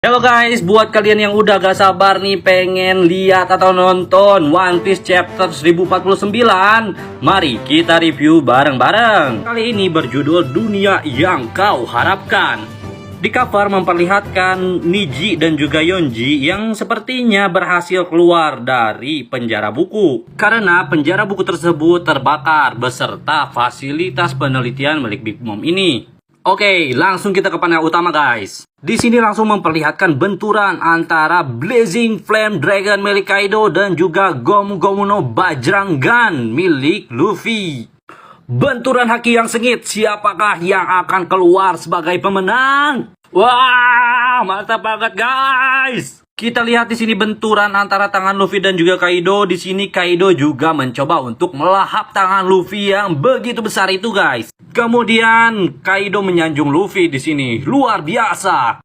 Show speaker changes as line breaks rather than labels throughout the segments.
Halo guys, buat kalian yang udah gak sabar nih pengen lihat atau nonton One Piece chapter 1049, mari kita review bareng-bareng. Kali ini berjudul Dunia Yang Kau Harapkan. Di cover memperlihatkan Niji dan juga Yonji yang sepertinya berhasil keluar dari penjara buku. Karena penjara buku tersebut terbakar beserta fasilitas penelitian milik Big Mom ini. Oke, langsung kita ke panel utama guys. Di sini langsung memperlihatkan benturan antara Blazing Flame Dragon milik Kaido dan juga Gomu Gomu no Bajrang Gun milik Luffy. Benturan haki yang sengit, siapakah yang akan keluar sebagai pemenang? Wah, mantap banget guys. Kita lihat di sini benturan antara tangan Luffy dan juga Kaido. Di sini Kaido juga mencoba untuk melahap tangan Luffy yang begitu besar itu, guys. Kemudian Kaido menyanjung Luffy di sini. Luar biasa.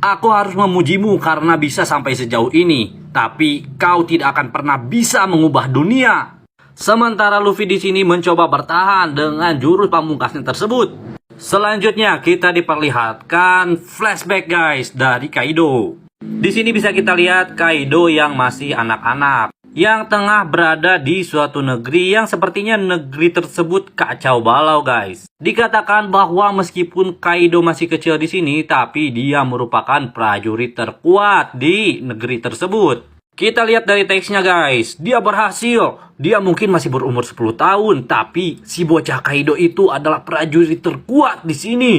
Aku harus memujimu karena bisa sampai sejauh ini. Tapi kau tidak akan pernah bisa mengubah dunia. Sementara Luffy di sini mencoba bertahan dengan jurus pamungkasnya tersebut. Selanjutnya kita diperlihatkan flashback guys dari Kaido. Di sini bisa kita lihat Kaido yang masih anak-anak, yang tengah berada di suatu negeri yang sepertinya negeri tersebut kacau balau guys. Dikatakan bahwa meskipun Kaido masih kecil di sini, tapi dia merupakan prajurit terkuat di negeri tersebut. Kita lihat dari teksnya guys, dia berhasil. Dia mungkin masih berumur 10 tahun, tapi si bocah Kaido itu adalah prajurit terkuat di sini.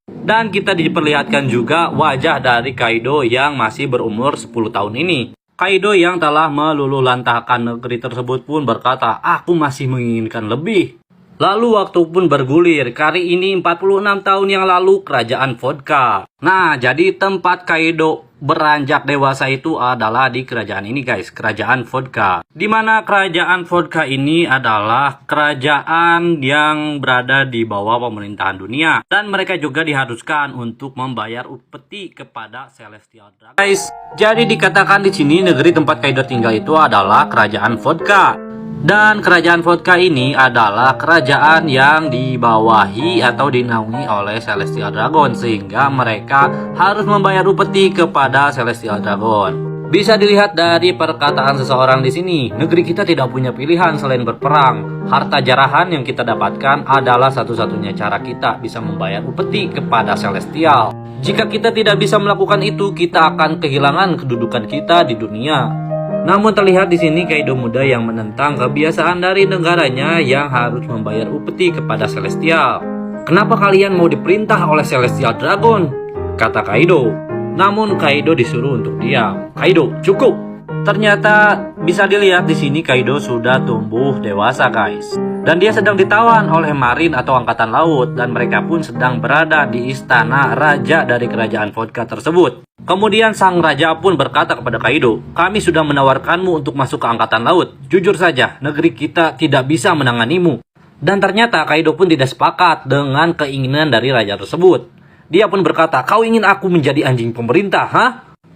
Dan kita diperlihatkan juga wajah dari Kaido yang masih berumur 10 tahun ini. Kaido yang telah meluluhlantahkan negeri tersebut pun berkata, aku masih menginginkan lebih. Lalu waktu pun bergulir, kali ini 46 tahun yang lalu kerajaan Vodka. Nah, jadi tempat Kaido beranjak dewasa itu adalah di kerajaan ini guys, kerajaan Vodka. Dimana kerajaan Vodka ini adalah kerajaan yang berada di bawah pemerintahan dunia. Dan mereka juga diharuskan untuk membayar upeti kepada Celestial Dragon. Guys, jadi dikatakan di sini negeri tempat Kaido tinggal itu adalah kerajaan Vodka. Dan kerajaan Vodka ini adalah kerajaan yang dibawahi atau dinaungi oleh Celestial Dragon, sehingga mereka harus membayar upeti kepada Celestial Dragon. Bisa dilihat dari perkataan seseorang di sini, negeri kita tidak punya pilihan selain berperang. Harta jarahan yang kita dapatkan adalah satu-satunya cara kita bisa membayar upeti kepada Celestial. Jika kita tidak bisa melakukan itu, kita akan kehilangan kedudukan kita di dunia. Namun terlihat di sini Kaido muda yang menentang kebiasaan dari negaranya yang harus membayar upeti kepada Celestial. Kenapa kalian mau diperintah oleh Celestial Dragon? Kata Kaido. Namun Kaido disuruh untuk diam. Kaido, cukup. Ternyata bisa dilihat di sini Kaido sudah tumbuh dewasa guys. Dan dia sedang ditawan oleh Marin atau Angkatan Laut. Dan mereka pun sedang berada di istana raja dari kerajaan Vodka tersebut. Kemudian sang raja pun berkata kepada Kaido, kami sudah menawarkanmu untuk masuk ke Angkatan Laut. Jujur saja, negeri kita tidak bisa menanganimu. Dan ternyata Kaido pun tidak sepakat dengan keinginan dari raja tersebut. Dia pun berkata, kau ingin aku menjadi anjing pemerintah, ha?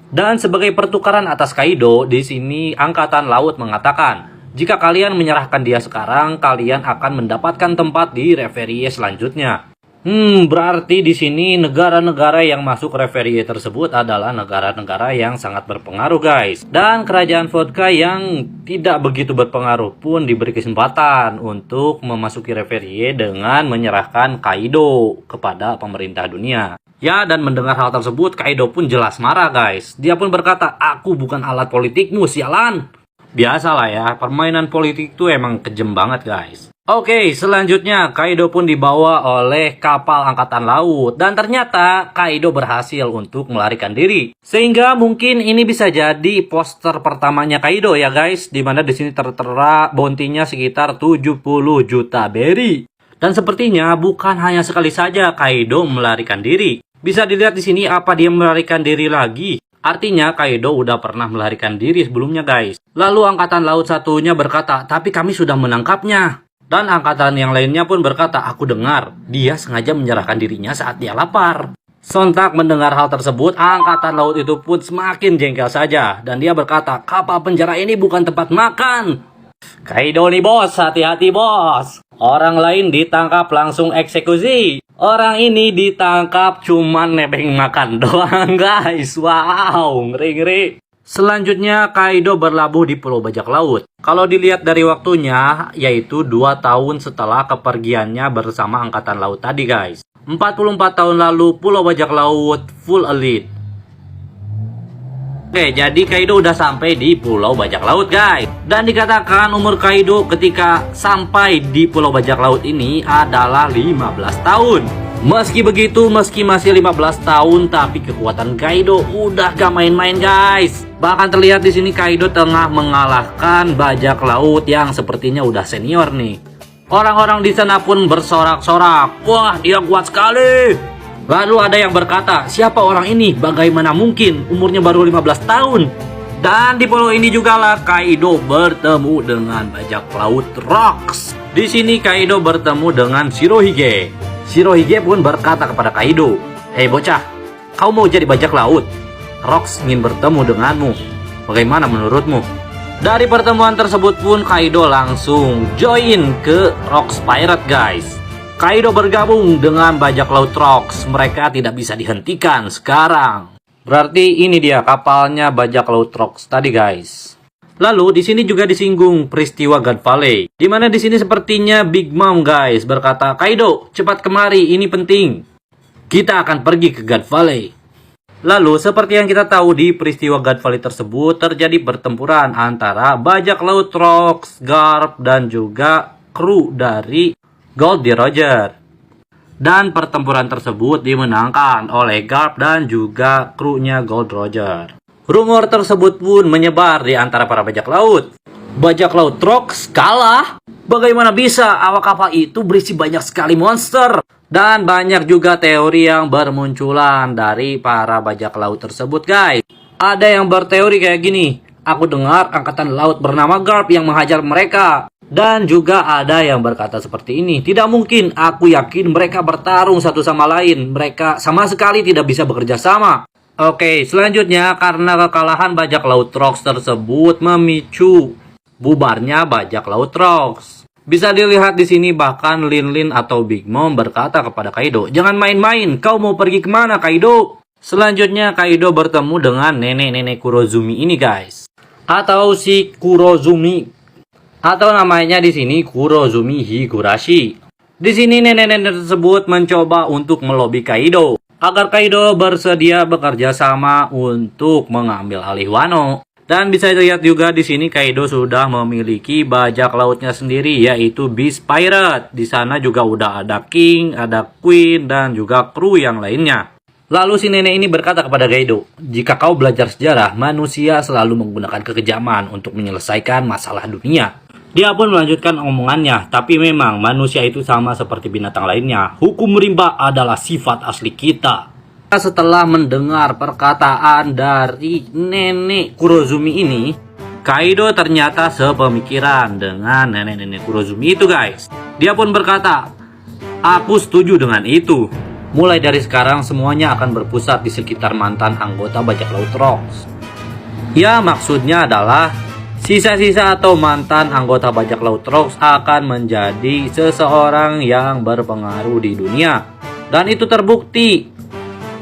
Dan sebagai pertukaran atas Kaido, di sini Angkatan Laut mengatakan, jika kalian menyerahkan dia sekarang, kalian akan mendapatkan tempat di reverie selanjutnya. Berarti di sini negara-negara yang masuk reverie tersebut adalah negara-negara yang sangat berpengaruh guys. Dan kerajaan Vodka yang tidak begitu berpengaruh pun diberi kesempatan untuk memasuki reverie dengan menyerahkan Kaido kepada pemerintah dunia. Ya, dan mendengar hal tersebut Kaido pun jelas marah guys. Dia pun berkata, aku bukan alat politikmu, sialan. Biasalah ya, permainan politik itu emang kejem banget guys. Oke, selanjutnya Kaido pun dibawa oleh kapal angkatan laut. Dan ternyata Kaido berhasil untuk melarikan diri. Sehingga mungkin ini bisa jadi poster pertamanya Kaido ya guys. Dimana di sini tertera bounty-nya sekitar 70 juta berry. Dan sepertinya bukan hanya sekali saja Kaido melarikan diri. Bisa dilihat di sini apa dia melarikan diri lagi. Artinya Kaido udah pernah melarikan diri sebelumnya guys. Lalu angkatan laut satunya berkata, tapi kami sudah menangkapnya. Dan angkatan yang lainnya pun berkata, aku dengar dia sengaja menyerahkan dirinya saat dia lapar. Sontak mendengar hal tersebut, angkatan laut itu pun semakin jengkel saja. Dan dia berkata, kapal penjara ini bukan tempat makan. Kaido nih bos, hati-hati bos. Orang lain ditangkap langsung eksekusi. Orang ini ditangkap cuman nebeng makan doang guys. Wow, ngeri-ngeri. Selanjutnya Kaido berlabuh di Pulau Bajak Laut. Kalau dilihat dari waktunya, yaitu 2 tahun setelah kepergiannya bersama Angkatan Laut tadi guys. 44 tahun lalu Pulau Bajak Laut full elite. Oke, jadi Kaido udah sampai di Pulau Bajak Laut guys. Dan dikatakan umur Kaido ketika sampai di Pulau Bajak Laut ini adalah 15 tahun. Meski begitu, meski masih 15 tahun, tapi kekuatan Kaido udah gak main-main guys. Bahkan terlihat di sini Kaido tengah mengalahkan bajak laut yang sepertinya udah senior nih. Orang-orang di sana pun bersorak-sorak. Wah, dia kuat sekali. Lalu ada yang berkata, siapa orang ini? Bagaimana mungkin? Umurnya baru 15 tahun. Dan di pulau ini juga lah Kaido bertemu dengan bajak laut Rocks. Di sini Kaido bertemu dengan Shirohige. Shirohige pun berkata kepada Kaido, "Hei bocah, kau mau jadi bajak laut? Rocks ingin bertemu denganmu. Bagaimana menurutmu?" Dari pertemuan tersebut pun Kaido langsung join ke Rocks Pirate guys. Kaido bergabung dengan bajak laut Rocks. Mereka tidak bisa dihentikan sekarang. Berarti ini dia kapalnya bajak laut Rocks tadi guys. Lalu di sini juga disinggung peristiwa God Valley, di mana di sini sepertinya Big Mom guys berkata, "Kaido, cepat kemari, ini penting. Kita akan pergi ke God Valley." Lalu seperti yang kita tahu di peristiwa God Valley tersebut terjadi pertempuran antara bajak laut Rocks, Garp dan juga kru dari Goldie Roger. Dan pertempuran tersebut dimenangkan oleh Garp dan juga krunya Gold Roger. Rumor tersebut pun menyebar di antara para bajak laut. Bajak laut Rocks kalah? Bagaimana bisa? Awak kapal itu berisi banyak sekali monster. Dan banyak juga teori yang bermunculan dari para bajak laut tersebut guys. Ada yang berteori kayak gini. Aku dengar angkatan laut bernama Garp yang menghajar mereka. Dan juga ada yang berkata seperti ini. Tidak mungkin, aku yakin mereka bertarung satu sama lain. Mereka sama sekali tidak bisa bekerja sama. Oke, selanjutnya karena kekalahan bajak laut Rocks tersebut memicu bubarnya bajak laut Rocks. Bisa dilihat di sini bahkan Lin atau Big Mom berkata kepada Kaido, "Jangan main-main, kau mau pergi kemana Kaido?" Selanjutnya Kaido bertemu dengan nenek-nenek Kurozumi ini guys. Atau si Kurozumi. Atau namanya di sini Kurozumi Higurashi. Di sini nenek-nenek tersebut mencoba untuk melobi Kaido agar Kaido bersedia bekerja sama untuk mengambil alih Wano. Dan bisa dilihat juga di sini Kaido sudah memiliki bajak lautnya sendiri yaitu Beast Pirate. Di sana juga udah ada King, ada Queen dan juga kru yang lainnya. Lalu si nenek ini berkata kepada Kaido, "Jika kau belajar sejarah, manusia selalu menggunakan kekejaman untuk menyelesaikan masalah dunia." Dia pun melanjutkan omongannya, "Tapi memang manusia itu sama seperti binatang lainnya. Hukum rimba adalah sifat asli kita." Setelah mendengar perkataan dari nenek Kurozumi ini, Kaido ternyata sepemikiran dengan nenek-nenek Kurozumi itu guys. Dia pun berkata, "Aku setuju dengan itu. Mulai dari sekarang semuanya akan berpusat di sekitar mantan anggota bajak laut Rocks." Ya, maksudnya adalah sisa-sisa atau mantan anggota bajak laut Rocks akan menjadi seseorang yang berpengaruh di dunia. Dan itu terbukti.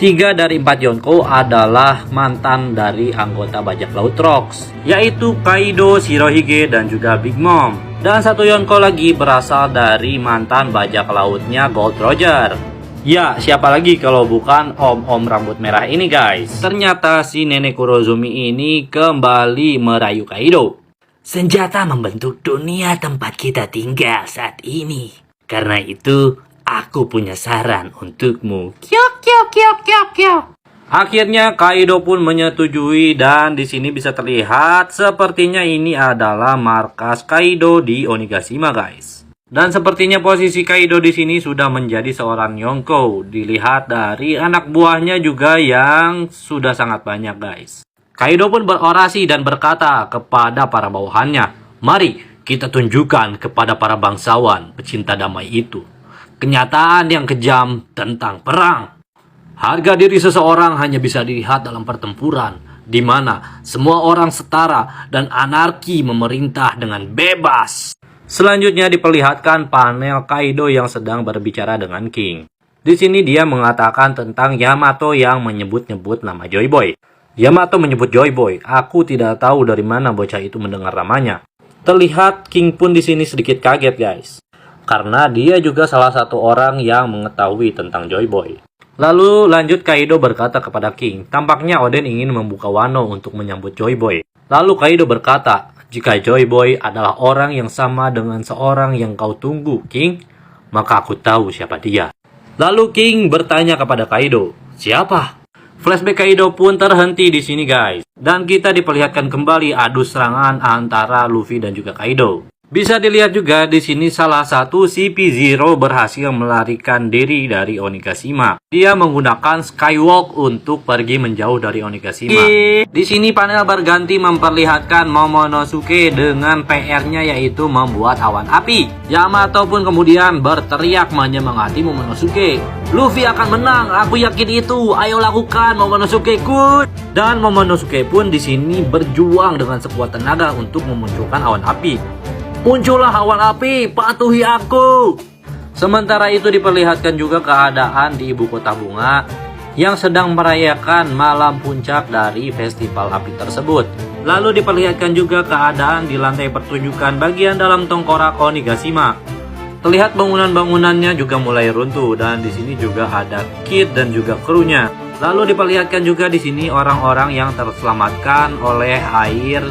3 dari 4 Yonko adalah mantan dari anggota bajak laut Rocks, yaitu Kaido, Shirohige, dan juga Big Mom. Dan 1 Yonko lagi berasal dari mantan bajak lautnya Gold Roger. Ya, siapa lagi kalau bukan om-om rambut merah ini guys. Ternyata si nenek Kurozumi ini kembali merayu Kaido. "Senjata membentuk dunia tempat kita tinggal saat ini. Karena itu, aku punya saran untukmu." Kyok kyok kyok kyok kyok. Akhirnya Kaido pun menyetujui dan di sini bisa terlihat sepertinya ini adalah markas Kaido di Onigashima guys. Dan sepertinya posisi Kaido di sini sudah menjadi seorang Yonko. Dilihat dari anak buahnya juga yang sudah sangat banyak guys. Kaido pun berorasi dan berkata kepada para bawahannya, "Mari kita tunjukkan kepada para bangsawan pecinta damai itu kenyataan yang kejam tentang perang. Harga diri seseorang hanya bisa dilihat dalam pertempuran, di mana semua orang setara dan anarki memerintah dengan bebas." Selanjutnya diperlihatkan panel Kaido yang sedang berbicara dengan King. Di sini dia mengatakan tentang Yamato yang menyebut-nyebut nama Joy Boy. Yamato menyebut Joy Boy. Aku tidak tahu dari mana bocah itu mendengar namanya. Terlihat King pun di sini sedikit kaget guys. Karena dia juga salah satu orang yang mengetahui tentang Joy Boy. Lalu lanjut Kaido berkata kepada King. Tampaknya Oden ingin membuka Wano untuk menyambut Joy Boy. Lalu Kaido berkata, jika Joy Boy adalah orang yang sama dengan seorang yang kau tunggu, King, maka aku tahu siapa dia. Lalu King bertanya kepada Kaido, siapa? Flashback Kaido pun terhenti di sini guys. Dan kita diperlihatkan kembali adu serangan antara Luffy dan juga Kaido. Bisa dilihat juga di sini salah satu CP0 berhasil melarikan diri dari Onigashima. Dia menggunakan Skywalk untuk pergi menjauh dari Onigashima. Di sini panel berganti memperlihatkan Momonosuke dengan PR-nya yaitu membuat awan api. Yamato pun kemudian berteriak menyemangati Momonosuke. Luffy akan menang, aku yakin itu. Ayo lakukan Momonosuke-kun. Dan Momonosuke pun di sini berjuang dengan sekuat tenaga untuk memunculkan awan api. Muncullah awan api, patuhi aku. Sementara itu diperlihatkan juga keadaan di ibu kota bunga yang sedang merayakan malam puncak dari festival api tersebut. Lalu diperlihatkan juga keadaan di lantai pertunjukan bagian dalam tengkorak Onigashima. Terlihat bangunan-bangunannya juga mulai runtuh dan di sini juga ada Kid dan juga krunya. Lalu diperlihatkan juga di sini orang-orang yang terselamatkan oleh air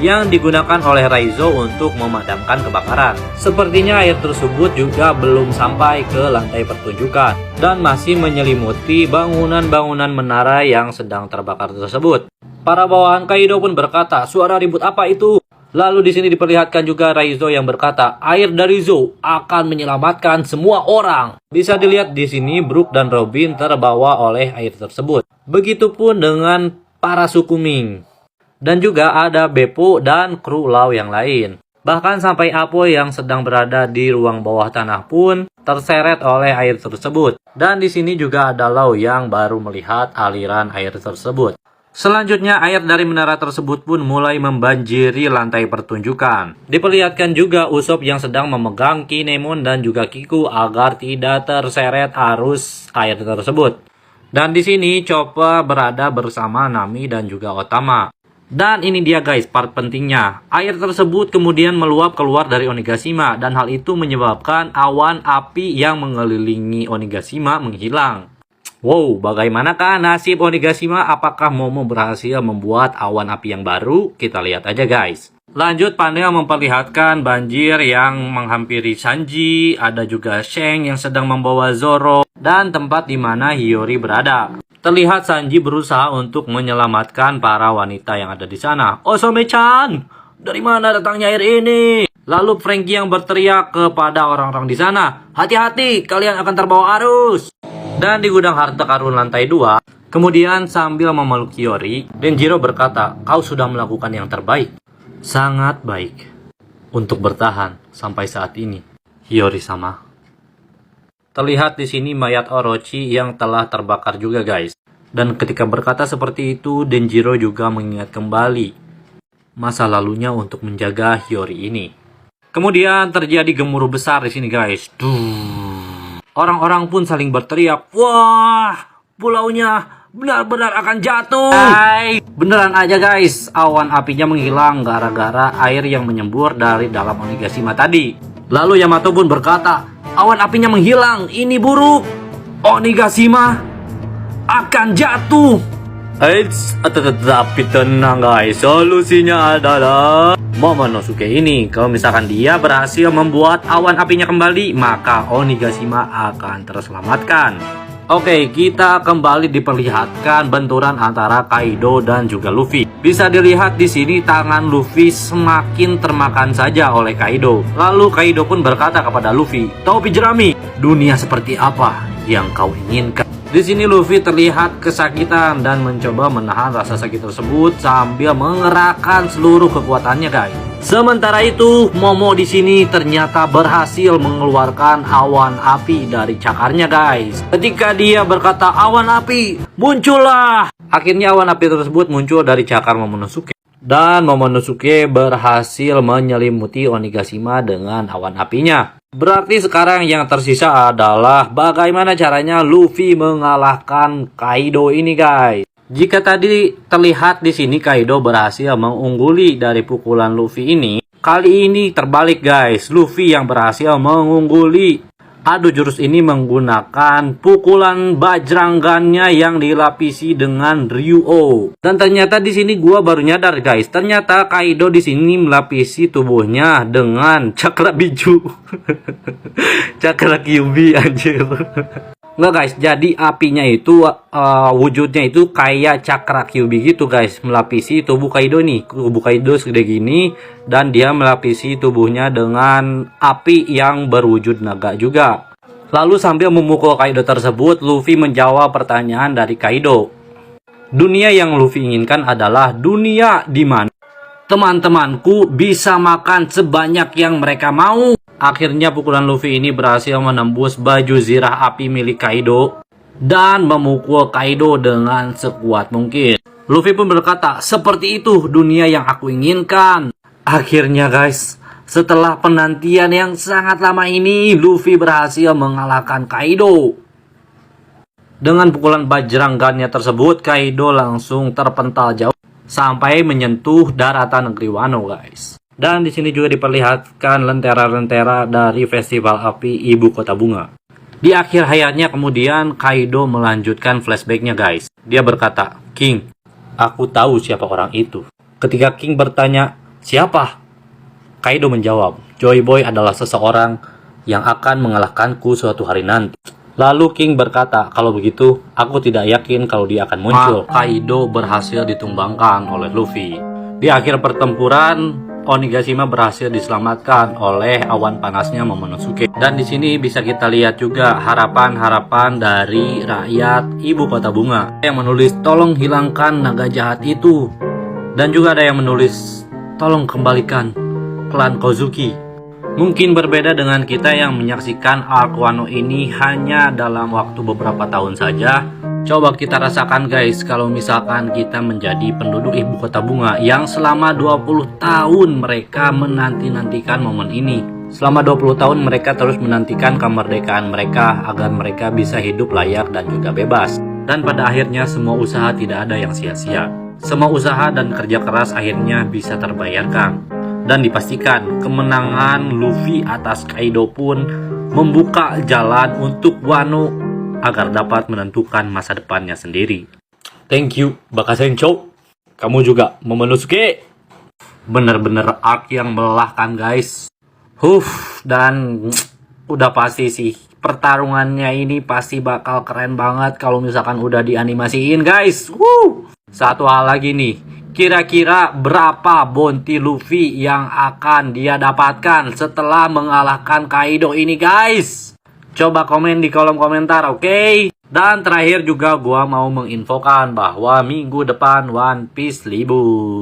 yang digunakan oleh Raizo untuk memadamkan kebakaran. Sepertinya air tersebut juga belum sampai ke lantai pertunjukan dan masih menyelimuti bangunan-bangunan menara yang sedang terbakar tersebut. Para bawahan Kaido pun berkata, suara ribut apa itu? Lalu di sini diperlihatkan juga Raizo yang berkata, air dari Zou akan menyelamatkan semua orang. Bisa dilihat di sini Brook dan Robin terbawa oleh air tersebut. Begitupun dengan para suku Ming. Dan juga ada Beppo dan kru Law yang lain. Bahkan sampai Apoy yang sedang berada di ruang bawah tanah pun terseret oleh air tersebut. Dan di sini juga ada Law yang baru melihat aliran air tersebut. Selanjutnya air dari menara tersebut pun mulai membanjiri lantai pertunjukan. Diperlihatkan juga Usopp yang sedang memegang Kinemon dan juga Kiku agar tidak terseret arus air tersebut. Dan di sini Chopper berada bersama Nami dan juga Otama. Dan ini dia guys part pentingnya. Air tersebut kemudian meluap keluar dari Onigashima dan hal itu menyebabkan awan api yang mengelilingi Onigashima menghilang. Wow, bagaimanakah nasib Onigashima? Apakah Momo berhasil membuat awan api yang baru? Kita lihat aja guys. Lanjut panel memperlihatkan banjir yang menghampiri Sanji, ada juga Shanks yang sedang membawa Zoro dan tempat di mana Hiyori berada. Terlihat Sanji berusaha untuk menyelamatkan para wanita yang ada di sana. Osome-chan, dari mana datangnya air ini? Lalu Franky yang berteriak kepada orang-orang di sana, hati-hati, kalian akan terbawa arus. Dan di gudang harta karun lantai 2, kemudian sambil memeluk Hiyori, Denjiro berkata, kau sudah melakukan yang terbaik. Sangat baik untuk bertahan sampai saat ini, Hiyori-sama. Terlihat di sini mayat Orochi yang telah terbakar juga guys. Dan ketika berkata seperti itu, Denjiro juga mengingat kembali masa lalunya untuk menjaga Hiyori ini. Kemudian terjadi gemuruh besar di sini guys. Orang-orang pun saling berteriak, wah, pulaunya benar-benar akan jatuh. Beneran aja guys, awan apinya menghilang gara-gara air yang menyembur dari dalam Onigashima tadi. Lalu Yamato pun berkata, awan apinya menghilang, ini buruk. Onigashima akan jatuh. Tapi tenang guys, solusinya adalah Momonosuke ini. Kalau misalkan dia berhasil membuat awan apinya kembali, maka Onigashima akan terselamatkan. Oke, kita kembali diperlihatkan benturan antara Kaido dan juga Luffy. Bisa dilihat di sini tangan Luffy semakin termakan saja oleh Kaido. Lalu Kaido pun berkata kepada Luffy, topi jerami, dunia seperti apa yang kau inginkan? Di sini Luffy terlihat kesakitan dan mencoba menahan rasa sakit tersebut sambil mengerahkan seluruh kekuatannya, guys. Sementara itu, Momo di sini ternyata berhasil mengeluarkan awan api dari cakarnya, guys. Ketika dia berkata awan api, muncullah. Akhirnya awan api tersebut muncul dari cakar Momonosuke. Dan Momonosuke berhasil menyelimuti Onigashima dengan awan apinya. Berarti sekarang yang tersisa adalah bagaimana caranya Luffy mengalahkan Kaido ini, guys. Jika tadi terlihat di sini Kaido berhasil mengungguli dari pukulan Luffy ini, kali ini terbalik, guys. Luffy yang berhasil mengungguli adu jurus ini menggunakan pukulan bajranggannya yang dilapisi dengan Ryuo. Dan ternyata di sini gua baru nyadar, guys. Ternyata Kaido di sini melapisi tubuhnya dengan cakra biju. Cakra Kyuubi, anjir. Nggak, guys, jadi apinya itu wujudnya itu kayak cakra Kyuubi gitu, guys, melapisi tubuh Kaido nih. Tubuh Kaido segede gini dan dia melapisi tubuhnya dengan api yang berwujud naga juga. Lalu sambil memukul Kaido tersebut, Luffy menjawab pertanyaan dari Kaido. Dunia yang Luffy inginkan adalah dunia di mana teman-temanku bisa makan sebanyak yang mereka mau. Akhirnya pukulan Luffy ini berhasil menembus baju zirah api milik Kaido dan memukul Kaido dengan sekuat mungkin. Luffy pun berkata, seperti itu dunia yang aku inginkan. Akhirnya, guys, setelah penantian yang sangat lama ini, Luffy berhasil mengalahkan Kaido. Dengan pukulan bajranggannya tersebut, Kaido langsung terpental jauh sampai menyentuh daratan negeri Wano, guys. Dan di sini juga diperlihatkan lentera-lentera dari festival api Ibu Kota Bunga. Di akhir hayatnya kemudian Kaido melanjutkan flashbacknya, guys. Dia berkata, King, aku tahu siapa orang itu. Ketika King bertanya, siapa? Kaido menjawab, Joy Boy adalah seseorang yang akan mengalahkanku suatu hari nanti. Lalu King berkata, kalau begitu aku tidak yakin kalau dia akan muncul. Kaido berhasil ditumbangkan oleh Luffy. Di akhir pertempuran, Onigashima berhasil diselamatkan oleh awan panasnya Momonosuke. Dan di sini bisa kita lihat juga harapan-harapan dari rakyat Ibu Kota Bunga. Ada yang menulis tolong hilangkan naga jahat itu. Dan juga ada yang menulis tolong kembalikan klan Kozuki. Mungkin berbeda dengan kita yang menyaksikan arc Wano ini hanya dalam waktu beberapa tahun saja. Coba kita rasakan, guys, kalau misalkan kita menjadi penduduk Ibu Kota Bunga yang selama 20 tahun mereka menanti-nantikan momen ini. Selama 20 tahun mereka terus menantikan kemerdekaan mereka agar mereka bisa hidup layak dan juga bebas. Dan pada akhirnya semua usaha tidak ada yang sia-sia. Semua usaha dan kerja keras akhirnya bisa terbayarkan. Dan dipastikan kemenangan Luffy atas Kaido pun membuka jalan untuk Wano agar dapat menentukan masa depannya sendiri. Thank you, Bakasencho. Kamu juga, Momonosuke. Bener-bener arc yang melelahkan, guys. Dan udah pasti sih, pertarungannya ini pasti bakal keren banget kalau misalkan udah dianimasiin, guys. Satu hal lagi nih, kira-kira berapa bounty Luffy yang akan dia dapatkan setelah mengalahkan Kaido ini, guys? Coba komen di kolom komentar, oke? Dan terakhir juga gua mau menginfokan bahwa minggu depan One Piece libur.